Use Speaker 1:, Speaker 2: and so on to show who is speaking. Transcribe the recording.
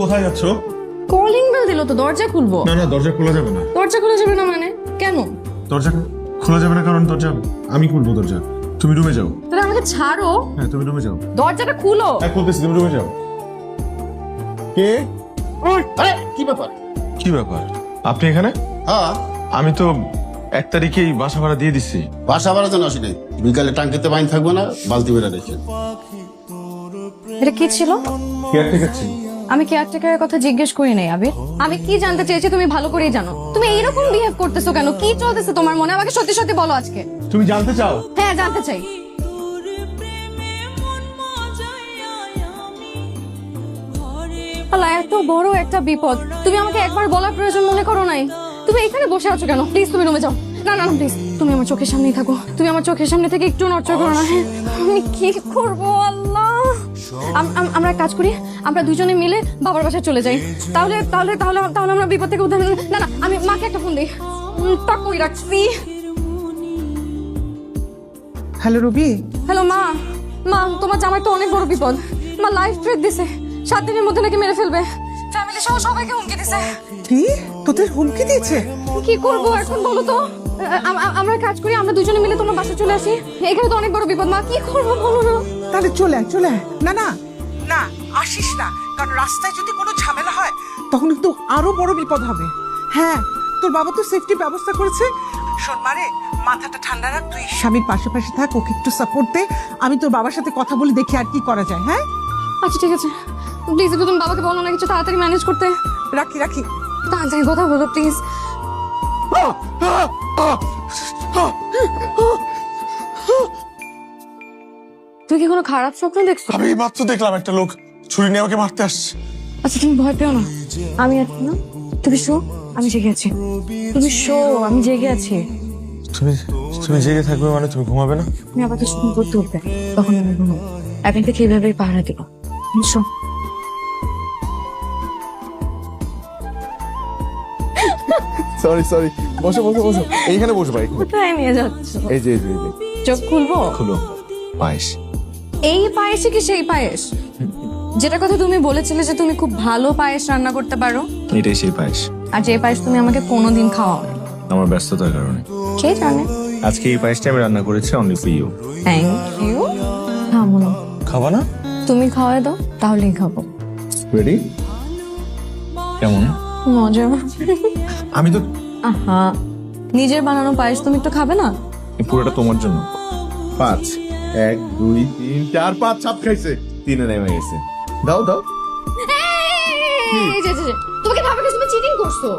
Speaker 1: কোথায় যাচ্ছ?
Speaker 2: Calling bell দিল তো, দরজা খুলবো।
Speaker 1: না না, দরজা খোলা যাবে না।
Speaker 2: দরজা খোলা যাবে না মানে? কেন?
Speaker 1: দরজা খোলা যাবে না কারণ দরজা আমি খুলবো। দরজা তুমি রুমে যাও।
Speaker 2: তাহলে আমাকে ছাড়ো।
Speaker 1: হ্যাঁ তুমি রুমে যাও।
Speaker 2: দরজাটা খুলো।
Speaker 1: হ্যাঁ খুলতেছি, তুমি রুমে যাও। কে?
Speaker 3: আরে কি ব্যাপার?
Speaker 1: কি ব্যাপার আপনি এখানে?
Speaker 3: হ্যাঁ,
Speaker 1: আমি তো 1 তারিখেই বাসা ভাড়া দিয়ে দিচ্ছি।
Speaker 3: বাসা ভাড়া যেন আসি নাই, বিকালে টাঙ্কিতে বাইন থাকবো না, বালতি বেড়া রেখে।
Speaker 2: এটা কি ছিল?
Speaker 1: কেয়ারটেকার ছিল।
Speaker 2: আমি কেয়ারটেকারের কথা জিজ্ঞেস করি নাই আবির। আমি কি জানতে চেয়েছি তুমি ভালো করেই জানো। তুমি এইরকম বিহেভ করতেছো কেন? কি চলতেছে তোমার মনে? আমাকে সত্যি সত্যি বলো আজকে।
Speaker 1: তুমি জানতে চাও?
Speaker 2: হ্যাঁ জানতে চাই। আল্লাহ, এত বড় একটা বিপদ তুমি আমাকে একবার বলার প্রয়োজন মনে করো নাই? তুমি এখানে বসে আছো কেন? প্লিজ তুমি রুমে যাও। না না প্লিজ, তুমি আমার চোখের সামনেই থাকো। তুমি আমার চোখের সামনে থেকে একটু নড়চড় করো না। হ্যাঁ, আমি কি করবো আল্লাহ? আমরা এক কাজ করি, আমরা দুজনে মিলে বাবার বাসায় চলে যাই। তাহলে তাহলে তাহলে তাহলে আমরা বিপদ থেকে উদ্ধার। না না, আমি মাকে একটা ফোন দিই। তা কই রাখছি।
Speaker 4: হ্যালো রবি।
Speaker 2: হ্যালো মা। মা, তোমার জামাই তো অনেক বড় বিপদ। মা লাইফ থ্রেট দিছে, 7 দিনের মধ্যে নাকি মেরে ফেলবে। ফ্যামিলি সহ সবাইকে হুমকি দিছে।
Speaker 4: কি তোদের হুমকি দিয়েছে?
Speaker 2: কি করব এখন বলো তো? আমরা কাজ করি, আমরা দুজনে মিলে তোমার বাসায় চলে আসি। এখানে তো অনেক বড় বিপদ মা, কি করবো বলো না?
Speaker 4: তাহলে চলে আয়, চলে আয়। না না না, আসিস না, কারণ রাস্তায় যদি কোনো ঝামেলা হয় তখন কিন্তু আরো বড় বিপদ হবে। হ্যাঁ, তোর বাবা তো সেফটি ব্যবস্থা করেছে। শোন মারে, মাথাটা ঠান্ডা রাখ, তুই স্বামীর পাশাপাশি থাক, ওকে একটু সাপোর্ট দে। আমি তোর বাবার সাথে কথা বলে দেখি আর কি করা যায়। হ্যাঁ
Speaker 2: আচ্ছা ঠিক আছে, প্লিজ একটু তুমি বাবাকে বলো না কিছু তাড়াতাড়ি ম্যানেজ করতে।
Speaker 4: রাখি রাখি।
Speaker 2: তাড়াতাড়ি কথা বলো প্লিজ। তুই কি কোনো খারাপ স্বপ্ন দেখছো?
Speaker 1: আমি মাত্র দেখলাম একটা লোক ছুরি নিয়ে আমাকে মারতে আসছে।
Speaker 2: আচ্ছা তুমি ভয় পেও না, আমি আছি না। তুমি শো, আমি জেগে আছি। তুমি শো, আমি জেগে আছি।
Speaker 1: তুমি তুমি জেগে থাকবে মানে তুমি ঘুমাবে না?
Speaker 2: তুমি আবার কিছু করতে উঠবে, তখন আমি ঘুমাবো। এখন থেকে এইভাবেই পাহারা দিব। শো।
Speaker 1: সরি সরি, বসো বসো বসো, এইখানে বসো ভাই।
Speaker 2: কোথায় নিয়ে যাচ্ছ?
Speaker 1: এই যে এই যে এই যে।
Speaker 2: চোখ খুলবো?
Speaker 1: খুলো। পায়েস।
Speaker 2: এই পায়েসে কি সেই পায়েস যেটা কথা তুমি বলেছিলে যে তুমি খুব ভালো পায়েস রান্না করতে পারো?
Speaker 1: এটাই সেই পায়েস।
Speaker 2: আর যে পায়েস তুমি আমাকে কোনোদিন খাওয়াও?
Speaker 1: আমার ব্যস্ততার কারণে।
Speaker 2: কে জানে।
Speaker 1: আজকে এই পায়েসটা আমি রান্না করেছি only for you.
Speaker 2: Thank you. খাবো না।
Speaker 1: খাবা না?
Speaker 2: তুমি খাওয়াই দাও, তাহলেই খাবো।
Speaker 1: রেডি? কেমন
Speaker 2: মজা।
Speaker 1: আমি তো
Speaker 2: আহা, নিজের বানানো পায়েস তুমি একটু খাবে না?
Speaker 1: এই পুরোটা তোমার জন্য। 5 1 2 3 4 5 ছাপ খাইছে, 3-এ নেমে গেছে। দাও দাও।
Speaker 2: এই যে, তোমাকে ভাবে তুমি চিটিং করছো।